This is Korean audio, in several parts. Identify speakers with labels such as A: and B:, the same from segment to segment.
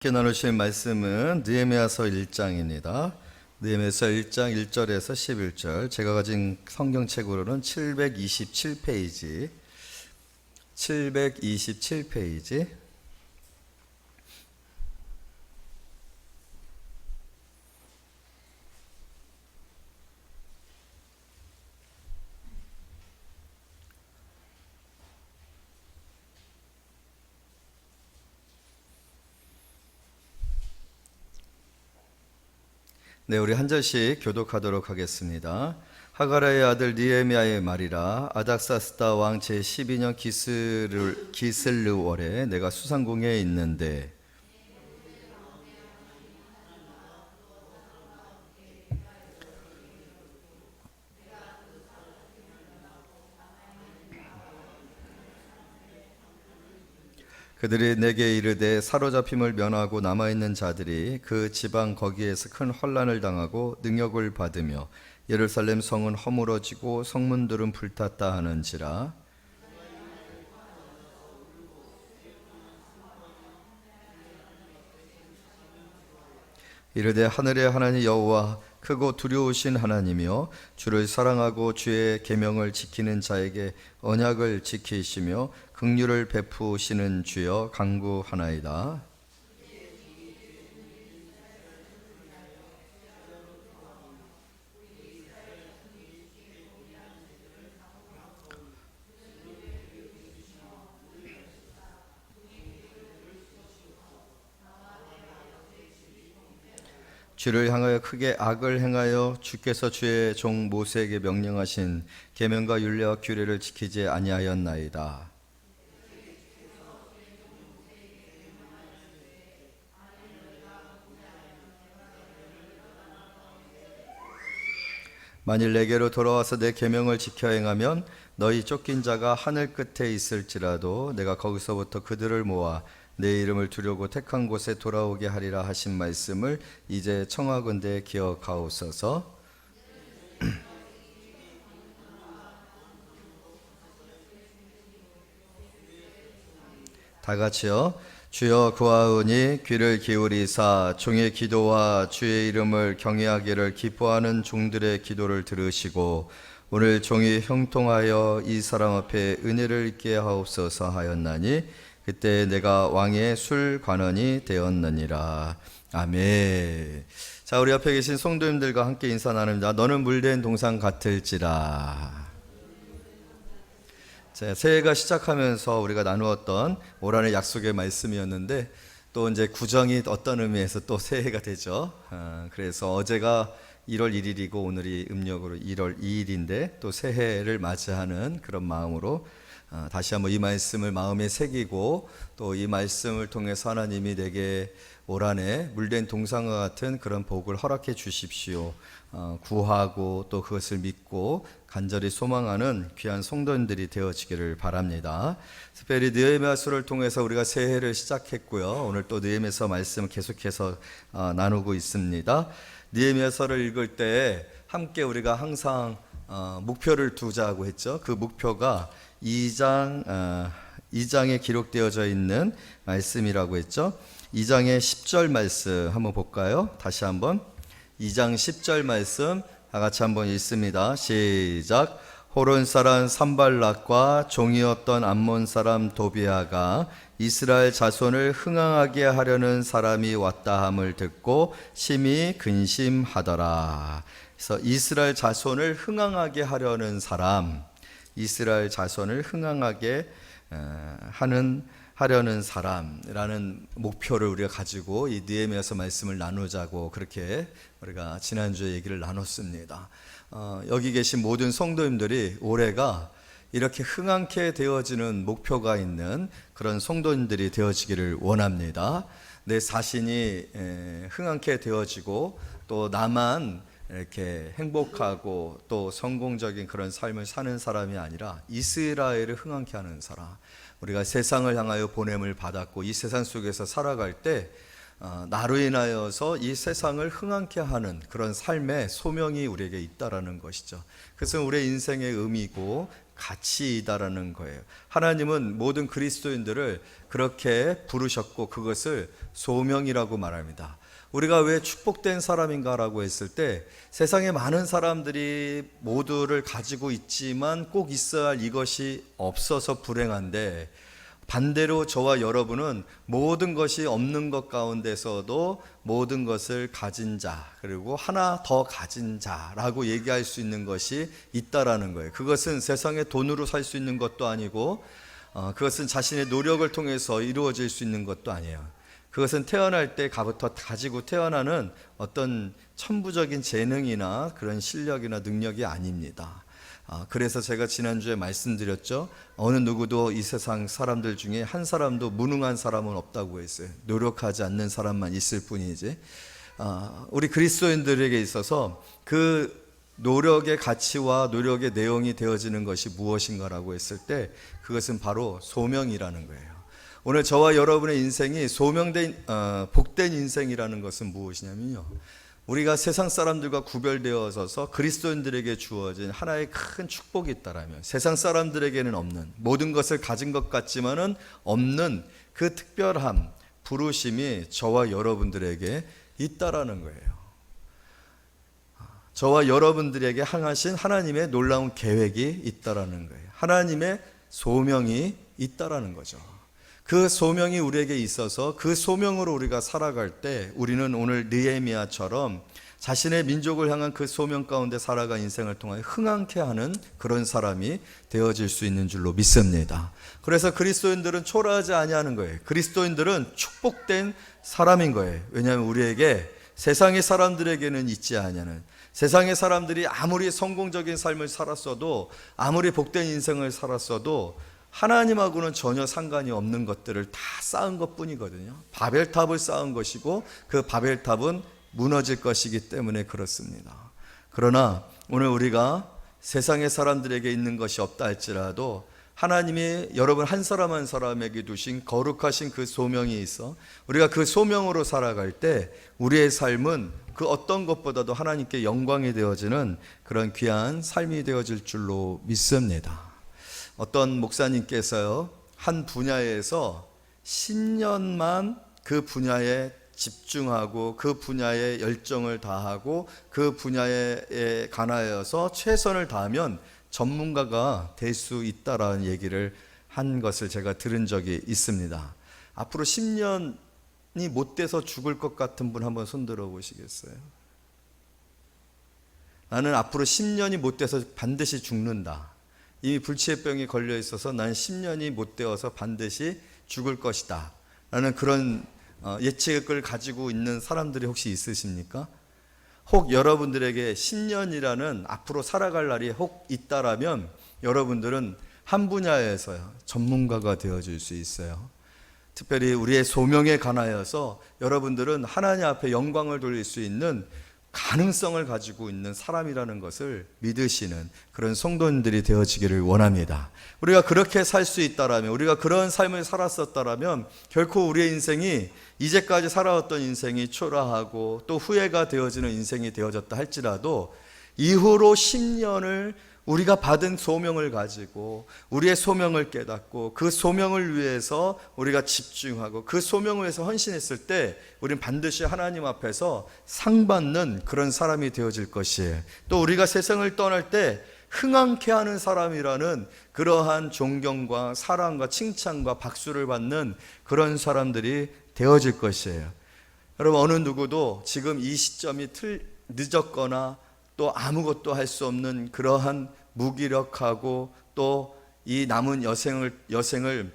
A: 함께 나누실 말씀은 느헤미야서 1장입니다. 느헤미야서 1장 1절에서 11절. 제가 가진 성경책으로는 727페이지. 727페이지. 네, 우리 한 절씩 교독하도록 하겠습니다. 하가라의 아들 느헤미야의 말이라. 아닥사스다 왕 제12년 기슬르월에 내가 수상궁에 있는데 그들이 내게 이르되 사로잡힘을 면하고 남아있는 자들이 그 지방 거기에서 큰 환난을 당하고 능욕을 받으며 예루살렘 성은 허물어지고 성문들은 불탔다 하는지라. 이르되 하늘의 하나님 여호와 크고 두려우신 하나님이여 주를 사랑하고 주의 계명을 지키는 자에게 언약을 지키시며 긍휼을 베푸시는 주여 간구하나이다. 주를 향하여 크게 악을 행하여 주께서 주의 종 모세에게 명령하신 계명과 율례와 규례를 지키지 아니하였나이다. 만일 내게로 돌아와서 내 계명을 지켜 행하면 너희 쫓긴 자가 하늘 끝에 있을지라도 내가 거기서부터 그들을 모아 내 이름을 두려고 택한 곳에 돌아오게 하리라 하신 말씀을 이제 청하건대 기억하옵소서. 다 같이요. 주여 구하오니 귀를 기울이사 종의 기도와 주의 이름을 경외하기를 기뻐하는 종들의 기도를 들으시고 오늘 종이 형통하여 이 사람 앞에 은혜를 있게 하옵소서 하였나니 그때 내가 왕의 술관원이 되었느니라. 아멘. 자, 우리 옆에 계신 성도님들과 함께 인사 나눕니다. 너는 물된 동상 같을지라. 자, 새해가 시작하면서 우리가 나누었던 올 한해 약속의 말씀이었는데 또 이제 구정이 어떤 의미에서 또 새해가 되죠. 그래서 어제가 1월 1일이고 오늘이 음력으로 1월 2일인데 또 새해를 맞이하는 그런 마음으로 다시 한번 이 말씀을 마음에 새기고 또 이 말씀을 통해서 하나님이 내게 올 한해 물된 동상과 같은 그런 복을 허락해 주십시오. 구하고 또 그것을 믿고 간절히 소망하는 귀한 성도님들이 되어지기를 바랍니다. 특별히 느헤미야서를 통해서 우리가 새해를 시작했고요. 오늘 또 느헤미야서 말씀을 계속해서 나누고 있습니다. 느헤미야서를 읽을 때 함께 우리가 항상 목표를 두자고 했죠. 그 목표가 2장에 기록되어져 있는 말씀이라고 했죠. 2장의 10절 말씀 한번 볼까요? 다시 한번 2장 10절 말씀 다 같이 한번 읽습니다. 시작. 호론 사람 산발락과 종이었던 암몬 사람 도비아가 이스라엘 자손을 흥황하게 하려는 사람이 왔다 함을 듣고 심히 근심하더라. 그래서 이스라엘 자손을 흥황하게 하려는 사람, 이스라엘 자손을 흥황하게 하려는 사람이라는 목표를 우리가 가지고 이 느헤미야서 말씀을 나누자고 그렇게 우리가 지난주에 얘기를 나눴습니다. 여기 계신 모든 성도님들이 올해가 이렇게 흥황케 되어지는 목표가 있는 그런 성도님들이 되어지기를 원합니다. 내 자신이 흥황케 되어지고 또 나만 이렇게 행복하고 또 성공적인 그런 삶을 사는 사람이 아니라 이스라엘을 흥황케 하는 사람, 우리가 세상을 향하여 보냄을 받았고 이 세상 속에서 살아갈 때 나로 인하여서 이 세상을 흥황케 하는 그런 삶의 소명이 우리에게 있다라는 것이죠. 그것은 우리의 인생의 의미고 가치이다라는 거예요. 하나님은 모든 그리스도인들을 그렇게 부르셨고 그것을 소명이라고 말합니다. 우리가 왜 축복된 사람인가라고 했을 때 세상에 많은 사람들이 모두를 가지고 있지만 꼭 있어야 할 이것이 없어서 불행한데, 반대로 저와 여러분은 모든 것이 없는 것 가운데서도 모든 것을 가진 자, 그리고 하나 더 가진 자라고 얘기할 수 있는 것이 있다라는 거예요. 그것은 세상에 돈으로 살 수 있는 것도 아니고 그것은 자신의 노력을 통해서 이루어질 수 있는 것도 아니에요. 그것은 태어날 때부터 가지고 태어나는 어떤 천부적인 재능이나 그런 실력이나 능력이 아닙니다. 그래서 제가 지난주에 말씀드렸죠. 어느 누구도 이 세상 사람들 중에 한 사람도 무능한 사람은 없다고 했어요. 노력하지 않는 사람만 있을 뿐이지. 우리 그리스도인들에게 있어서 그 노력의 가치와 노력의 내용이 되어지는 것이 무엇인가라고 했을 때 그것은 바로 소명이라는 거예요. 오늘 저와 여러분의 인생이 소명된 복된 인생이라는 것은 무엇이냐면요, 우리가 세상 사람들과 구별되어서 그리스도인들에게 주어진 하나의 큰 축복이 있다라면, 세상 사람들에게는 없는, 모든 것을 가진 것 같지만은 없는 그 특별함, 부르심이 저와 여러분들에게 있다라는 거예요. 저와 여러분들에게 향하신 하나님의 놀라운 계획이 있다라는 거예요. 하나님의 소명이 있다라는 거죠. 그 소명이 우리에게 있어서 그 소명으로 우리가 살아갈 때 우리는 오늘 느헤미야처럼 자신의 민족을 향한 그 소명 가운데 살아간 인생을 통하여 흥황케 하는 그런 사람이 되어질 수 있는 줄로 믿습니다. 그래서 그리스도인들은 초라하지 아니하는 거예요. 그리스도인들은 축복된 사람인 거예요. 왜냐하면 우리에게 세상의 사람들에게는 있지 않냐는, 세상의 사람들이 아무리 성공적인 삶을 살았어도, 아무리 복된 인생을 살았어도 하나님하고는 전혀 상관이 없는 것들을 다 쌓은 것 뿐이거든요. 바벨탑을 쌓은 것이고 그 바벨탑은 무너질 것이기 때문에 그렇습니다. 그러나 오늘 우리가 세상의 사람들에게 있는 것이 없다 할지라도 하나님이 여러분 한 사람 한 사람에게 두신 거룩하신 그 소명이 있어 우리가 그 소명으로 살아갈 때 우리의 삶은 그 어떤 것보다도 하나님께 영광이 되어지는 그런 귀한 삶이 되어질 줄로 믿습니다. 어떤 목사님께서요, 한 분야에서 10년만 그 분야에 집중하고 그 분야에 열정을 다하고 그 분야에 관하여서 최선을 다하면 전문가가 될 수 있다라는 얘기를 한 것을 제가 들은 적이 있습니다. 앞으로 10년이 못 돼서 죽을 것 같은 분 한번 손 들어 보시겠어요? 나는 앞으로 10년이 못 돼서 반드시 죽는다. 이미 불치병이 걸려 있어서 난 10년이 못 되어서 반드시 죽을 것이다 라는 그런 예측을 가지고 있는 사람들이 혹시 있으십니까? 혹 여러분들에게 10년이라는 앞으로 살아갈 날이 혹 있다라면 여러분들은 한 분야에서 전문가가 되어질 수 있어요. 특별히 우리의 소명에 관하여서 여러분들은 하나님 앞에 영광을 돌릴 수 있는 가능성을 가지고 있는 사람이라는 것을 믿으시는 그런 성도님들이 되어지기를 원합니다. 우리가 그렇게 살 수 있다라면, 우리가 그런 삶을 살았었다라면 결코 우리의 인생이 이제까지 살아왔던 인생이 초라하고 또 후회가 되어지는 인생이 되어졌다 할지라도 이후로 10년을 우리가 받은 소명을 가지고 우리의 소명을 깨닫고 그 소명을 위해서 우리가 집중하고 그 소명을 위해서 헌신했을 때 우리는 반드시 하나님 앞에서 상 받는 그런 사람이 되어질 것이에요. 또 우리가 세상을 떠날 때 흥황케 하는 사람이라는 그러한 존경과 사랑과 칭찬과 박수를 받는 그런 사람들이 되어질 것이에요. 여러분, 어느 누구도 지금 이 시점이 늦었거나 또 아무것도 할 수 없는 그러한 무기력하고 또 이 남은 여생을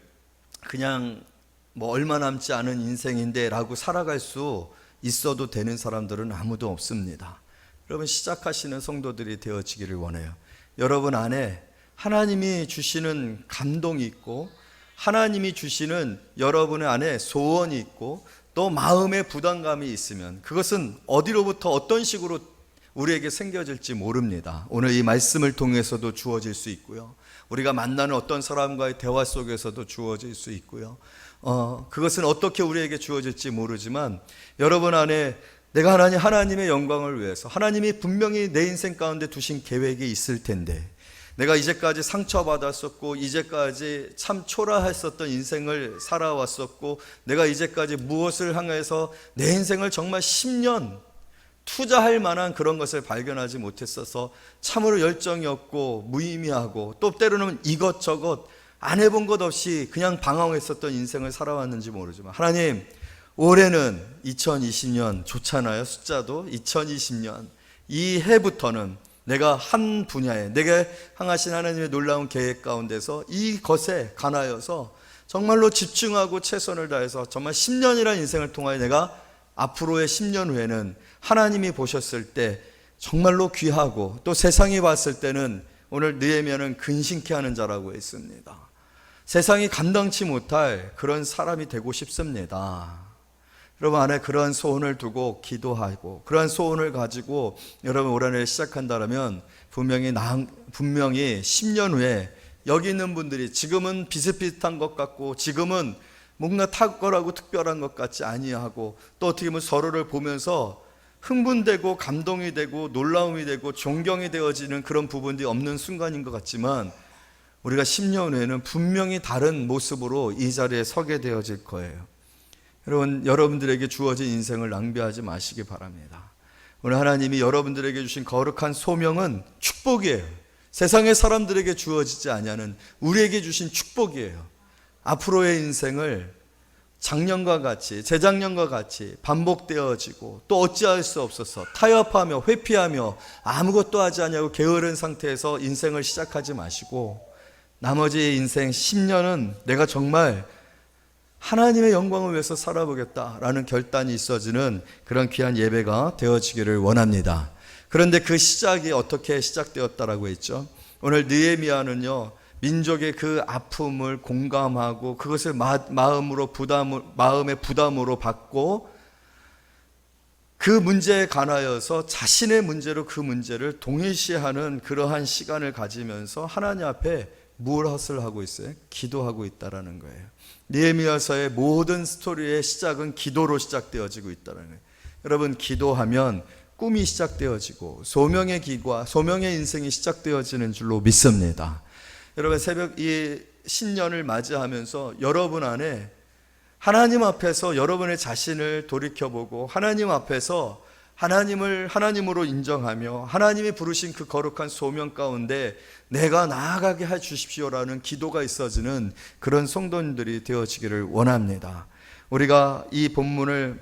A: 그냥 뭐 얼마 남지 않은 인생인데 라고 살아갈 수 있어도 되는 사람들은 아무도 없습니다. 여러분, 시작하시는 성도들이 되어지기를 원해요. 여러분 안에 하나님이 주시는 감동이 있고 하나님이 주시는 여러분의 안에 소원이 있고 또 마음의 부담감이 있으면 그것은 어디로부터 어떤 식으로 우리에게 생겨질지 모릅니다. 오늘 이 말씀을 통해서도 주어질 수 있고요. 우리가 만나는 어떤 사람과의 대화 속에서도 주어질 수 있고요. 그것은 어떻게 우리에게 주어질지 모르지만 여러분 안에 내가 하나님의 영광을 위해서 하나님이 분명히 내 인생 가운데 두신 계획이 있을 텐데 내가 이제까지 상처받았었고 이제까지 참 초라했었던 인생을 살아왔었고 내가 이제까지 무엇을 향해서 내 인생을 정말 10년 투자할 만한 그런 것을 발견하지 못했어서 참으로 열정이 없고 무의미하고 또 때로는 이것저것 안 해본 것 없이 그냥 방황했었던 인생을 살아왔는지 모르지만 하나님, 올해는 2020년 좋잖아요. 숫자도 2020년 이 해부터는 내가 한 분야에 내게 향하신 하나님의 놀라운 계획 가운데서 이것에 관하여서 정말로 집중하고 최선을 다해서 정말 10년이라는 인생을 통하여 내가 앞으로의 10년 후에는 하나님이 보셨을 때 정말로 귀하고 또 세상이 봤을 때는 오늘 느헤미야는 근심케 하는 자라고 했습니다. 세상이 감당치 못할 그런 사람이 되고 싶습니다. 여러분 안에 그러한 소원을 두고 기도하고 그러한 소원을 가지고 여러분 올 한해를 시작한다면 분명히 10년 후에 여기 있는 분들이 지금은 비슷비슷한 것 같고 지금은 뭔가 탁월하고 특별한 것 같지 아니하고 또 어떻게 보면 서로를 보면서 흥분되고 감동이 되고 놀라움이 되고 존경이 되어지는 그런 부분들이 없는 순간인 것 같지만 우리가 10년 후에는 분명히 다른 모습으로 이 자리에 서게 되어질 거예요. 여러분, 여러분들에게 주어진 인생을 낭비하지 마시기 바랍니다. 오늘 하나님이 여러분들에게 주신 거룩한 소명은 축복이에요. 세상의 사람들에게 주어지지 아니하는 우리에게 주신 축복이에요. 앞으로의 인생을 작년과 같이 재작년과 같이 반복되어지고 또 어찌할 수 없어서 타협하며 회피하며 아무것도 하지 않냐고 게으른 상태에서 인생을 시작하지 마시고 나머지 인생 10년은 내가 정말 하나님의 영광을 위해서 살아보겠다라는 결단이 있어지는 그런 귀한 예배가 되어지기를 원합니다. 그런데 그 시작이 어떻게 시작되었다라고 했죠? 오늘 느헤미야는요, 민족의 그 아픔을 공감하고 그것을 마음의 부담으로 받고 그 문제에 관하여서 자신의 문제로 그 문제를 동일시하는 그러한 시간을 가지면서 하나님 앞에 무엇을 하고 있어요? 기도하고 있다라는 거예요. 느헤미야서의 모든 스토리의 시작은 기도로 시작되어지고 있다는 거예요. 여러분, 기도하면 꿈이 시작되어지고 소명의 기과 소명의 인생이 시작되어지는 줄로 믿습니다. 여러분, 새벽 이 신년을 맞이하면서 여러분 안에 하나님 앞에서 여러분의 자신을 돌이켜보고 하나님 앞에서 하나님을 하나님으로 인정하며 하나님이 부르신 그 거룩한 소명 가운데 내가 나아가게 해 주십시오라는 기도가 있어지는 그런 성도님들이 되어지기를 원합니다. 우리가 이 본문을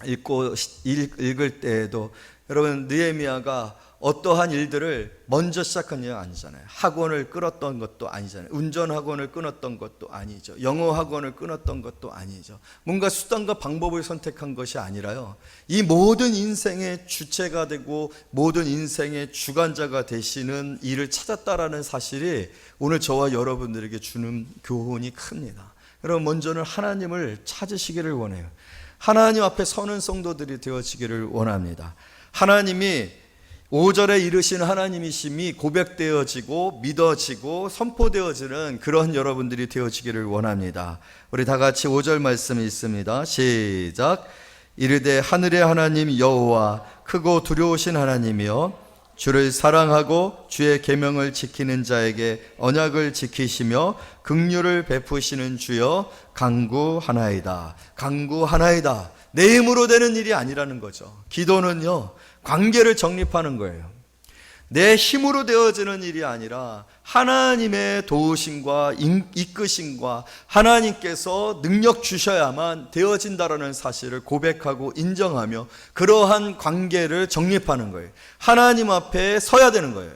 A: 읽을 때에도 여러분, 느헤미야가 어떠한 일들을 먼저 시작한 게 아니잖아요. 학원을 끊었던 것도 아니잖아요. 운전학원을 끊었던 것도 아니죠. 영어학원을 끊었던 것도 아니죠. 뭔가 수단과 방법을 선택한 것이 아니라요, 이 모든 인생의 주체가 되고 모든 인생의 주관자가 되시는 일을 찾았다라는 사실이 오늘 저와 여러분들에게 주는 교훈이 큽니다. 여러분, 먼저는 하나님을 찾으시기를 원해요. 하나님 앞에 서는 성도들이 되어지기를 원합니다. 하나님이 5절에 이르신 하나님이심이 고백되어지고 믿어지고 선포되어지는 그런 여러분들이 되어지기를 원합니다. 우리 다 같이 5절 말씀이 있습니다. 시작. 이르되 하늘의 하나님 여호와 크고 두려우신 하나님이여 주를 사랑하고 주의 계명을 지키는 자에게 언약을 지키시며 긍휼을 베푸시는 주여 간구하나이다. 간구하나이다. 내 힘으로 되는 일이 아니라는 거죠. 기도는요, 관계를 정립하는 거예요. 내 힘으로 되어지는 일이 아니라 하나님의 도우심과 이끄심과 하나님께서 능력 주셔야만 되어진다라는 사실을 고백하고 인정하며 그러한 관계를 정립하는 거예요. 하나님 앞에 서야 되는 거예요.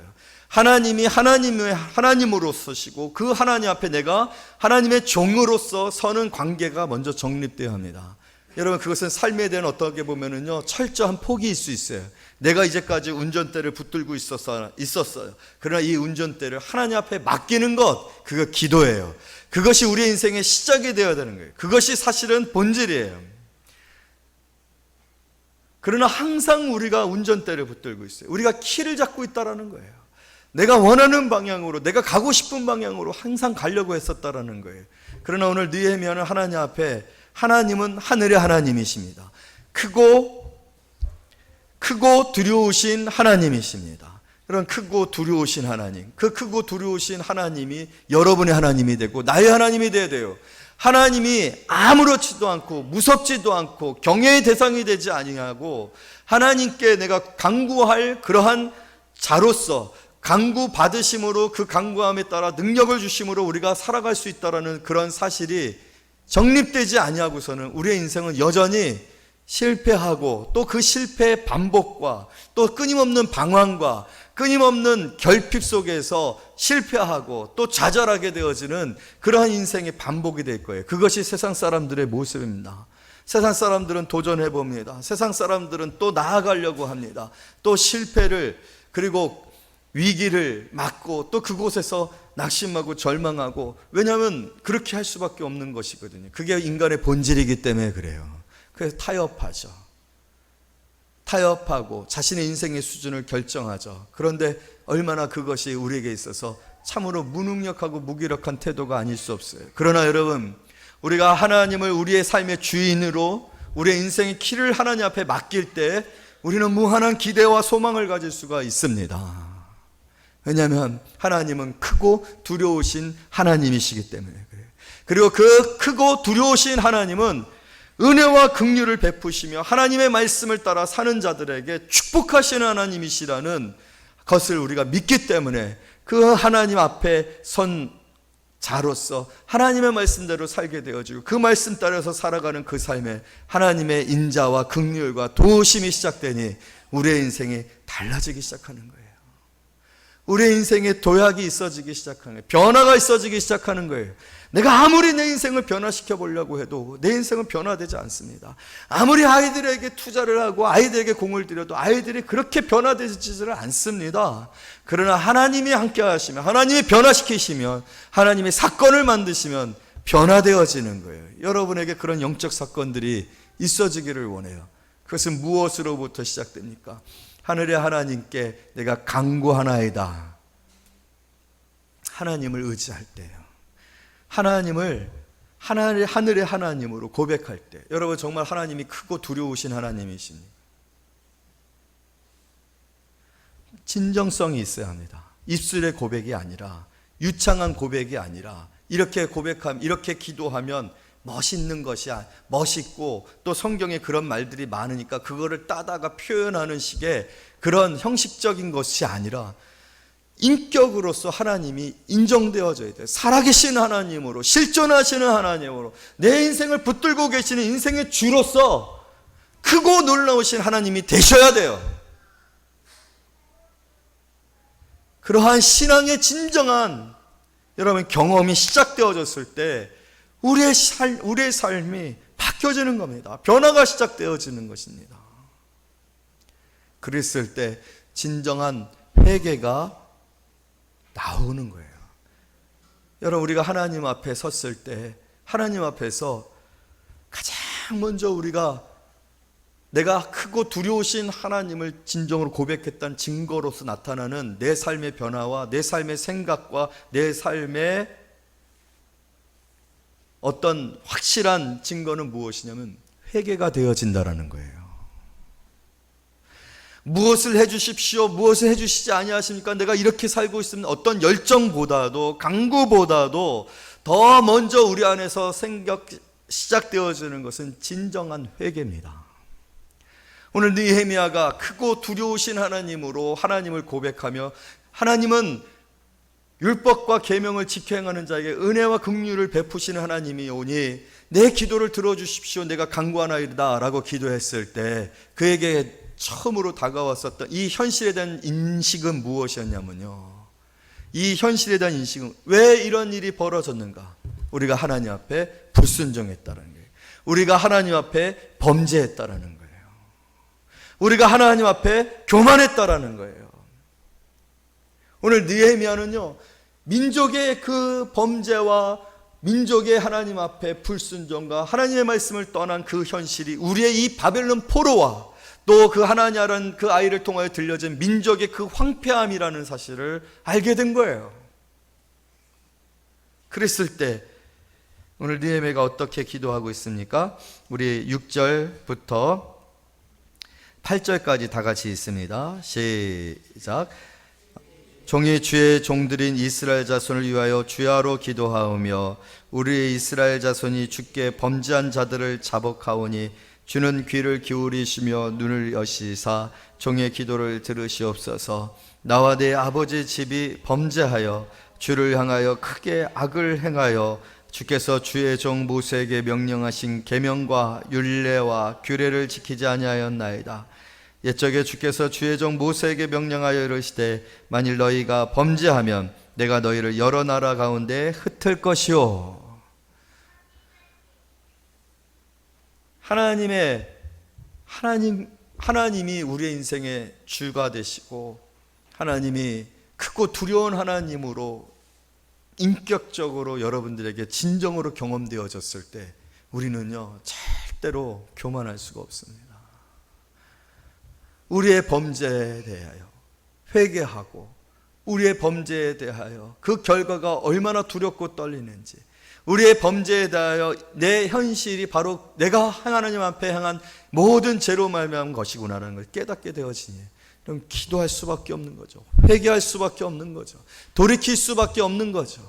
A: 하나님이 하나님으로 서시고 그 하나님 앞에 내가 하나님의 종으로서 서는 관계가 먼저 정립되어야 합니다. 여러분, 그것은 삶에 대한 어떻게 보면은요, 철저한 포기일 수 있어요. 내가 이제까지 운전대를 붙들고 있었어요. 그러나 이 운전대를 하나님 앞에 맡기는 것, 그거 기도예요. 그것이 우리의 인생의 시작이 되어야 되는 거예요. 그것이 사실은 본질이에요. 그러나 항상 우리가 운전대를 붙들고 있어요. 우리가 키를 잡고 있다라는 거예요. 내가 원하는 방향으로, 내가 가고 싶은 방향으로 항상 가려고 했었다라는 거예요. 그러나 오늘 느헤미야는 하나님 앞에, 하나님은 하늘의 하나님이십니다. 크고 두려우신 하나님이십니다. 그런 크고 두려우신 하나님, 그 크고 두려우신 하나님이 여러분의 하나님이 되고 나의 하나님이 되어야 돼요. 하나님이 아무렇지도 않고 무섭지도 않고 경외의 대상이 되지 아니하고 하나님께 내가 간구할 그러한 자로서 간구 받으심으로 그 간구함에 따라 능력을 주심으로 우리가 살아갈 수 있다라는 그런 사실이 정립되지 아니하고서는 우리의 인생은 여전히 실패하고 또 그 실패의 반복과 또 끊임없는 방황과 끊임없는 결핍 속에서 실패하고 또 좌절하게 되어지는 그러한 인생의 반복이 될 거예요. 그것이 세상 사람들의 모습입니다. 세상 사람들은 도전해 봅니다. 세상 사람들은 또 나아가려고 합니다. 또 실패를 그리고 위기를 맞고 또 그곳에서 낙심하고 절망하고, 왜냐하면 그렇게 할 수밖에 없는 것이거든요. 그게 인간의 본질이기 때문에 그래요. 그래서 타협하죠. 타협하고 자신의 인생의 수준을 결정하죠. 그런데 얼마나 그것이 우리에게 있어서 참으로 무능력하고 무기력한 태도가 아닐 수 없어요. 그러나 여러분, 우리가 하나님을 우리의 삶의 주인으로 우리의 인생의 키를 하나님 앞에 맡길 때 우리는 무한한 기대와 소망을 가질 수가 있습니다. 왜냐하면 하나님은 크고 두려우신 하나님이시기 때문에 그래요. 그리고 그 크고 두려우신 하나님은 은혜와 긍휼을 베푸시며 하나님의 말씀을 따라 사는 자들에게 축복하시는 하나님이시라는 것을 우리가 믿기 때문에 그 하나님 앞에 선 자로서 하나님의 말씀대로 살게 되어지고 그 말씀 따라서 살아가는 그 삶에 하나님의 인자와 긍휼과 도우심이 시작되니 우리의 인생이 달라지기 시작하는 거예요. 우리의 인생에 도약이 있어지기 시작하는 거예요. 변화가 있어지기 시작하는 거예요. 내가 아무리 내 인생을 변화시켜 보려고 해도 내 인생은 변화되지 않습니다. 아무리 아이들에게 투자를 하고 아이들에게 공을 들여도 아이들이 그렇게 변화되지를 않습니다. 그러나 하나님이 함께 하시면, 하나님이 변화시키시면, 하나님이 사건을 만드시면 변화되어지는 거예요. 여러분에게 그런 영적 사건들이 있어지기를 원해요. 그것은 무엇으로부터 시작됩니까? 하늘의 하나님께 내가 간구하나이다. 하나님을 의지할 때요. 하나님을 하늘의 하나님으로 고백할 때, 여러분 정말 하나님이 크고 두려우신 하나님이십니다. 진정성이 있어야 합니다. 입술의 고백이 아니라, 유창한 고백이 아니라, 이렇게 고백하면, 이렇게 기도하면 멋있는 것이 멋있고 또 성경에 그런 말들이 많으니까 그거를 따다가 표현하는 식의 그런 형식적인 것이 아니라 인격으로서 하나님이 인정되어져야 돼요. 살아계신 하나님으로, 실존하시는 하나님으로, 내 인생을 붙들고 계시는 인생의 주로서 크고 놀라우신 하나님이 되셔야 돼요. 그러한 신앙의 진정한 여러분 경험이 시작되어졌을 때 우리의 삶이 바뀌어지는 겁니다. 변화가 시작되어지는 것입니다. 그랬을 때 진정한 회개가 나오는 거예요. 여러분, 우리가 하나님 앞에 섰을 때 하나님 앞에서 가장 먼저 우리가 내가 크고 두려우신 하나님을 진정으로 고백했다는 증거로서 나타나는 내 삶의 변화와 내 삶의 생각과 내 삶의 어떤 확실한 증거는 무엇이냐면 회개가 되어진다라는 거예요. 무엇을 해주십시오, 무엇을 해주시지 아니하십니까? 내가 이렇게 살고 있으면 어떤 열정보다도 강구보다도 더 먼저 우리 안에서 시작되어지는 것은 진정한 회개입니다. 오늘 느헤미야가 크고 두려우신 하나님으로 하나님을 고백하며, 하나님은 율법과 계명을 지켜 행하는 자에게 은혜와 긍휼을 베푸시는 하나님이 오니 내 기도를 들어주십시오, 내가 간구하나이다 라고 기도했을 때 그에게 처음으로 다가왔었던 이 현실에 대한 인식은 무엇이었냐면요, 이 현실에 대한 인식은 왜 이런 일이 벌어졌는가? 우리가 하나님 앞에 불순종했다는 거예요. 우리가 하나님 앞에 범죄했다라는 거예요. 우리가 하나님 앞에 교만했다라는 거예요. 오늘 느헤미야는요, 민족의 그 범죄와 민족의 하나님 앞에 불순종과 하나님의 말씀을 떠난 그 현실이 우리의 이 바벨론 포로와 또 그 하나냐라는 그 아이를 통하여 들려진 민족의 그 황폐함이라는 사실을 알게 된 거예요. 그랬을 때 오늘 느헤미야가 어떻게 기도하고 있습니까? 우리 6절부터 8절까지 다 같이 있습니다. 시작. 종이 주의 종들인 이스라엘 자손을 위하여 주야로 기도하오며 우리의 이스라엘 자손이 주께 범죄한 자들을 자복하오니 주는 귀를 기울이시며 눈을 여시사 종의 기도를 들으시옵소서. 나와 내 아버지 집이 범죄하여 주를 향하여 크게 악을 행하여 주께서 주의 종 모세에게 명령하신 계명과 율례와 규례를 지키지 아니하였나이다. 옛적에 주께서 주의 종 모세에게 명령하여 이르시되 만일 너희가 범죄하면 내가 너희를 여러 나라 가운데 흩을 것이요. 하나님이 우리의 인생의 주가 되시고 하나님이 크고 두려운 하나님으로 인격적으로 여러분들에게 진정으로 경험되어졌을 때 우리는요 절대로 교만할 수가 없습니다. 우리의 범죄에 대하여 회개하고 우리의 범죄에 대하여 그 결과가 얼마나 두렵고 떨리는지, 우리의 범죄에 대하여 내 현실이 바로 내가 하나님 앞에 행한 모든 죄로 말미암은 것이구나라는 걸 깨닫게 되어지니 그럼 기도할 수밖에 없는 거죠. 회개할 수밖에 없는 거죠. 돌이킬 수밖에 없는 거죠.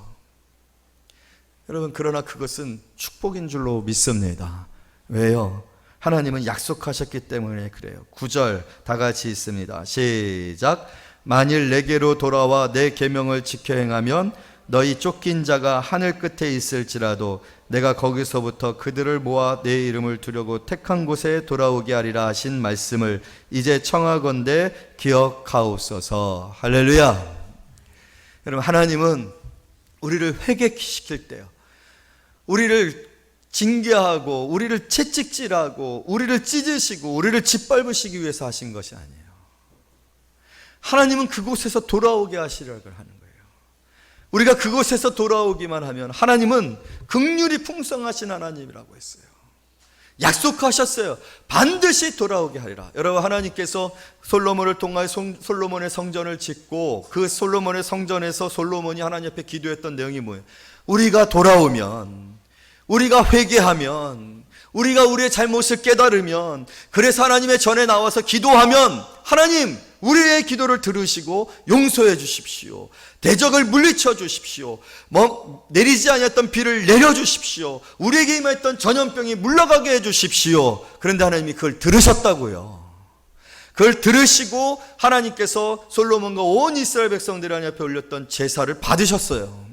A: 여러분, 그러나 그것은 축복인 줄로 믿습니다. 왜요? 하나님은 약속하셨기 때문에 그래요. 9절 다 같이 있습니다. 시작. 만일 내게로 돌아와 내 계명을 지켜 행하면 너희 쫓긴 자가 하늘 끝에 있을지라도 내가 거기서부터 그들을 모아 내 이름을 두려고 택한 곳에 돌아오게 하리라 하신 말씀을 이제 청하건대 기억하옵소서. 할렐루야. 여러분, 하나님은 우리를 회개시킬 때요, 우리를 징계하고 우리를 채찍질하고 우리를 찢으시고 우리를 짓밟으시기 위해서 하신 것이 아니에요. 하나님은 그곳에서 돌아오게 하시려고 하는 거예요. 우리가 그곳에서 돌아오기만 하면 하나님은 긍휼이 풍성하신 하나님이라고 했어요. 약속하셨어요. 반드시 돌아오게 하리라. 여러분, 하나님께서 솔로몬을 통하여 솔로몬의 성전을 짓고 그 솔로몬의 성전에서 솔로몬이 하나님 앞에 기도했던 내용이 뭐예요? 우리가 돌아오면, 우리가 회개하면, 우리가 우리의 잘못을 깨달으면, 그래서 하나님의 전에 나와서 기도하면 하나님 우리의 기도를 들으시고 용서해 주십시오. 대적을 물리쳐 주십시오. 내리지 아니했던 비를 내려 주십시오. 우리에게 임했던 전염병이 물러가게 해 주십시오. 그런데 하나님이 그걸 들으셨다고요. 그걸 들으시고 하나님께서 솔로몬과 온 이스라엘 백성들 하나님 앞에 올렸던 제사를 받으셨어요.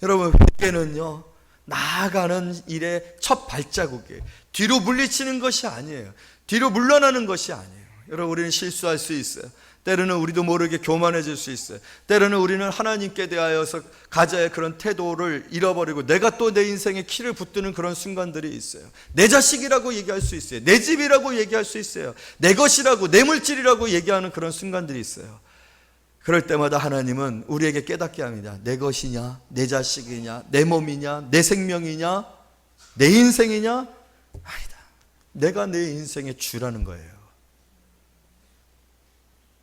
A: 여러분, 회개는요 나아가는 일의 첫 발자국이에요. 뒤로 물리치는 것이 아니에요. 뒤로 물러나는 것이 아니에요. 여러분, 우리는 실수할 수 있어요. 때로는 우리도 모르게 교만해질 수 있어요. 때로는 우리는 하나님께 대하여서 가져야 할 그런 태도를 잃어버리고 내가 또 내 인생에 키를 붙드는 그런 순간들이 있어요. 내 자식이라고 얘기할 수 있어요. 내 집이라고 얘기할 수 있어요. 내 것이라고, 내 물질이라고 얘기하는 그런 순간들이 있어요. 그럴 때마다 하나님은 우리에게 깨닫게 합니다. 내 것이냐, 내 자식이냐, 내 몸이냐, 내 생명이냐, 내 인생이냐? 아니다. 내가 내 인생의 주라는 거예요.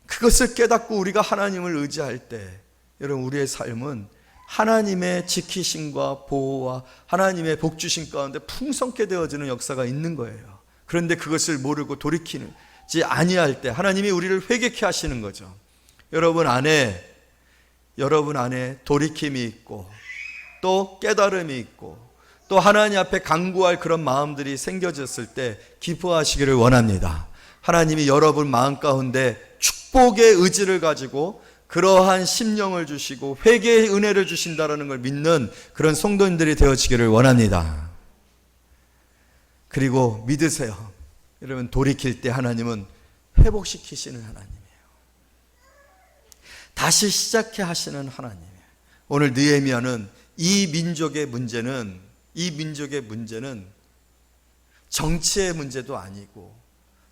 A: 그것을 깨닫고 우리가 하나님을 의지할 때 여러분, 우리의 삶은 하나님의 지키심과 보호와 하나님의 복주심 가운데 풍성케 되어지는 역사가 있는 거예요. 그런데 그것을 모르고 돌이키지 아니할 때 하나님이 우리를 회개케 하시는 거죠. 여러분 안에 돌이킴이 있고 또 깨달음이 있고 또 하나님 앞에 간구할 그런 마음들이 생겨졌을 때 기뻐하시기를 원합니다. 하나님이 여러분 마음 가운데 축복의 의지를 가지고 그러한 심령을 주시고 회개의 은혜를 주신다는 걸 믿는 그런 성도님들이 되어지기를 원합니다. 그리고 믿으세요. 여러분, 돌이킬 때 하나님은 회복시키시는 하나님이에요. 다시 시작해 하시는 하나님이에요. 오늘 느헤미야는 이 민족의 문제는 정치의 문제도 아니고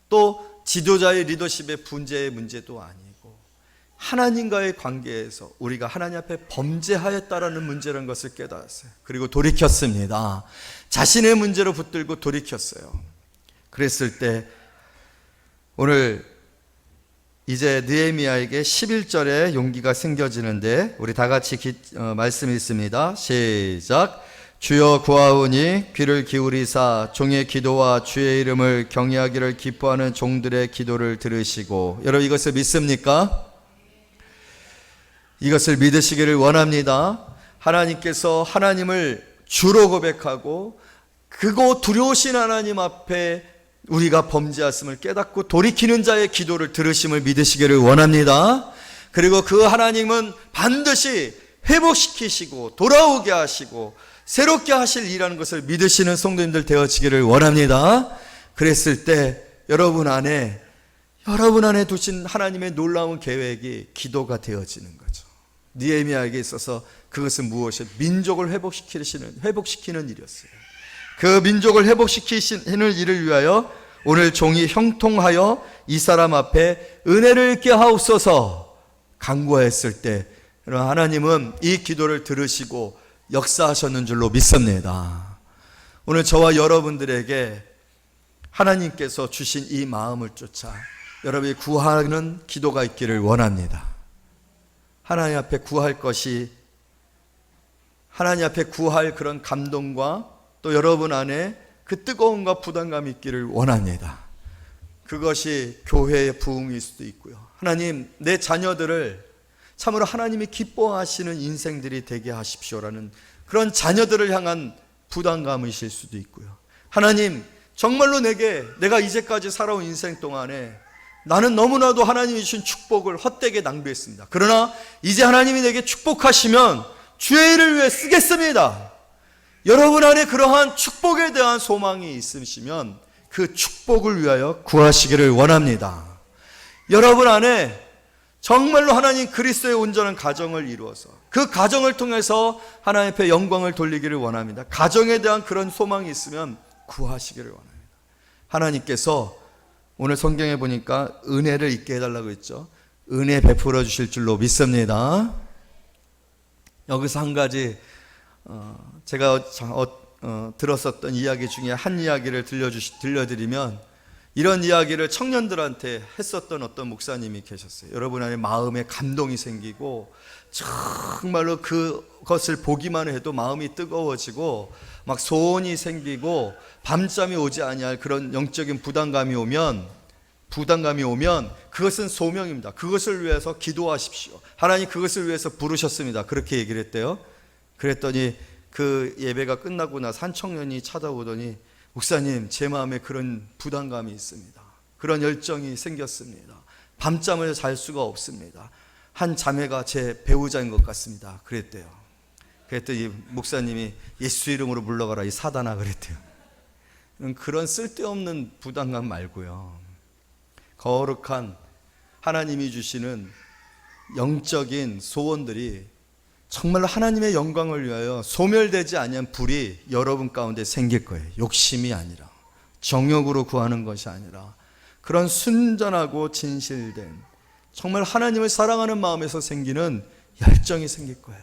A: 또 지도자의 리더십의 문제의 문제도 아니고 하나님과의 관계에서 우리가 하나님 앞에 범죄하였다라는 문제라는 것을 깨달았어요. 그리고 돌이켰습니다. 자신의 문제로 붙들고 돌이켰어요. 그랬을 때 오늘 이제 느헤미야에게 11절에 용기가 생겨지는데 우리 다 같이 말씀 읽습니다. 시작. 주여 구하오니 귀를 기울이사 종의 기도와 주의 이름을 경외하기를 기뻐하는 종들의 기도를 들으시고. 여러분, 이것을 믿습니까? 이것을 믿으시기를 원합니다. 하나님께서 하나님을 주로 고백하고 크고 두려우신 하나님 앞에 우리가 범죄했음을 깨닫고 돌이키는 자의 기도를 들으심을 믿으시기를 원합니다. 그리고 그 하나님은 반드시 회복시키시고 돌아오게 하시고 새롭게 하실 일이라는 것을 믿으시는 성도님들 되어지기를 원합니다. 그랬을 때 여러분 안에 두신 하나님의 놀라운 계획이 기도가 되어지는 거죠. 느헤미야에게 있어서 그것은 무엇이요? 민족을 회복시키는 일이었어요. 그 민족을 회복시키시는 일을 위하여 오늘 종이 형통하여 이 사람 앞에 은혜를 있게 하옵소서 간구하였을 때 하나님은 이 기도를 들으시고 역사하셨는 줄로 믿습니다. 오늘 저와 여러분들에게 하나님께서 주신 이 마음을 쫓아 여러분이 구하는 기도가 있기를 원합니다. 하나님 앞에 구할 것이, 하나님 앞에 구할 그런 감동과 또 여러분 안에 그 뜨거움과 부담감이 있기를 원합니다. 그것이 교회의 부흥일 수도 있고요. 하나님, 내 자녀들을 참으로 하나님이 기뻐하시는 인생들이 되게 하십시오라는 그런 자녀들을 향한 부담감이실 수도 있고요. 하나님, 정말로 내가 이제까지 살아온 인생 동안에 나는 너무나도 하나님이 주신 축복을 헛되게 낭비했습니다. 그러나 이제 하나님이 내게 축복하시면 주의 일을 위해 쓰겠습니다. 여러분 안에 그러한 축복에 대한 소망이 있으시면 그 축복을 위하여 구하시기를 원합니다. 여러분 안에 정말로 하나님 그리스도의 온전한 가정을 이루어서 그 가정을 통해서 하나님 앞에 영광을 돌리기를 원합니다. 가정에 대한 그런 소망이 있으면 구하시기를 원합니다. 하나님께서 오늘 성경에 보니까 은혜를 있게 해달라고 했죠. 은혜 베풀어 주실 줄로 믿습니다. 여기서 한 가지 제가 들었었던 이야기 중에 한 이야기를 들려드리면, 이런 이야기를 청년들한테 했었던 어떤 목사님이 계셨어요. 여러분 안에 마음에 감동이 생기고 정말로 그것을 보기만 해도 마음이 뜨거워지고 막 소원이 생기고 밤잠이 오지 아니할 그런 영적인 부담감이 오면 그것은 소명입니다. 그것을 위해서 기도하십시오. 하나님 그것을 위해서 부르셨습니다. 그렇게 얘기를 했대요. 그랬더니 그 예배가 끝나고 나서 한 청년이 찾아오더니, 목사님, 제 마음에 그런 부담감이 있습니다. 그런 열정이 생겼습니다. 밤잠을 잘 수가 없습니다. 한 자매가 제 배우자인 것 같습니다. 그랬대요. 그랬더니 목사님이 예수 이름으로 물러가라 이 사단아 그랬대요. 그런 쓸데없는 부담감 말고요, 거룩한 하나님이 주시는 영적인 소원들이 정말로 하나님의 영광을 위하여 소멸되지 아니한 불이 여러분 가운데 생길 거예요. 욕심이 아니라, 정욕으로 구하는 것이 아니라 그런 순전하고 진실된 정말 하나님을 사랑하는 마음에서 생기는 열정이 생길 거예요.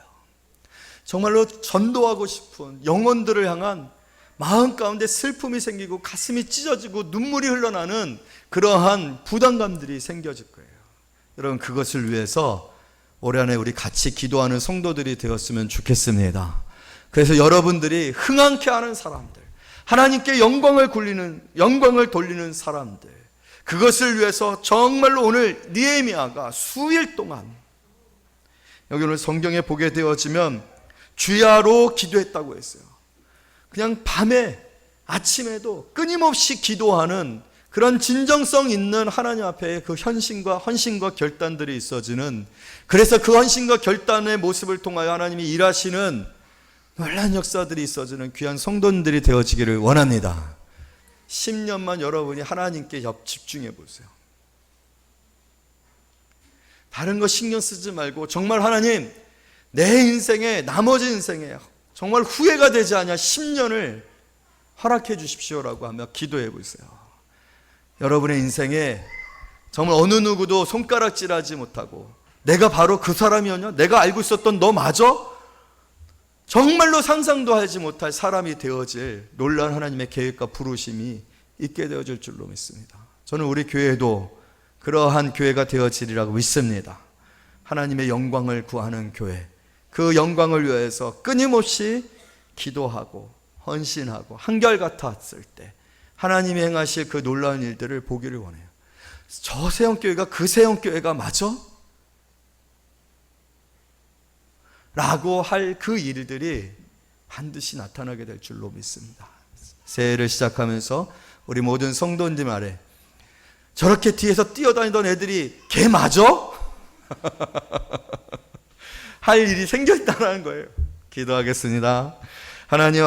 A: 정말로 전도하고 싶은 영혼들을 향한 마음 가운데 슬픔이 생기고 가슴이 찢어지고 눈물이 흘러나는 그러한 부담감들이 생겨질 거예요. 여러분, 그것을 위해서 올해 안에 우리 같이 기도하는 성도들이 되었으면 좋겠습니다. 그래서 여러분들이 흥황케 하는 사람들, 하나님께 영광을 돌리는 사람들, 그것을 위해서 정말로 오늘 느헤미야가 수일 동안, 여기 오늘 성경에 보게 되어지면 주야로 기도했다고 했어요. 그냥 밤에 아침에도 끊임없이 기도하는 그런 진정성 있는 하나님 앞에 그 헌신과 결단들이 있어지는, 그래서 그 헌신과 결단의 모습을 통하여 하나님이 일하시는 놀라운 역사들이 있어지는 귀한 성도님들이 되어지기를 원합니다. 10년만 여러분이 하나님께 집중해 보세요. 다른 거 신경 쓰지 말고 정말 하나님, 내 인생에, 나머지 인생에 정말 후회가 되지 않냐 10년을 허락해 주십시오라고 하며 기도해 보세요. 여러분의 인생에 정말 어느 누구도 손가락질하지 못하고, 내가 바로 그 사람이었냐? 내가 알고 있었던 너 맞아? 정말로 상상도 하지 못할 사람이 되어질 놀라운 하나님의 계획과 부르심이 있게 되어질 줄로 믿습니다. 저는 우리 교회도 그러한 교회가 되어지리라고 믿습니다. 하나님의 영광을 구하는 교회, 그 영광을 위해서 끊임없이 기도하고 헌신하고 한결같았을 때 하나님이 행하실 그 놀라운 일들을 보기를 원해요. 저 세형교회가 그 세형교회가 맞아? 라고 할 그 일들이 반드시 나타나게 될 줄로 믿습니다. 새해를 시작하면서 우리 모든 성도님들 아래 저렇게 뒤에서 뛰어다니던 애들이 걔 맞아? 할 일이 생겼다는 거예요. 기도하겠습니다. 하나님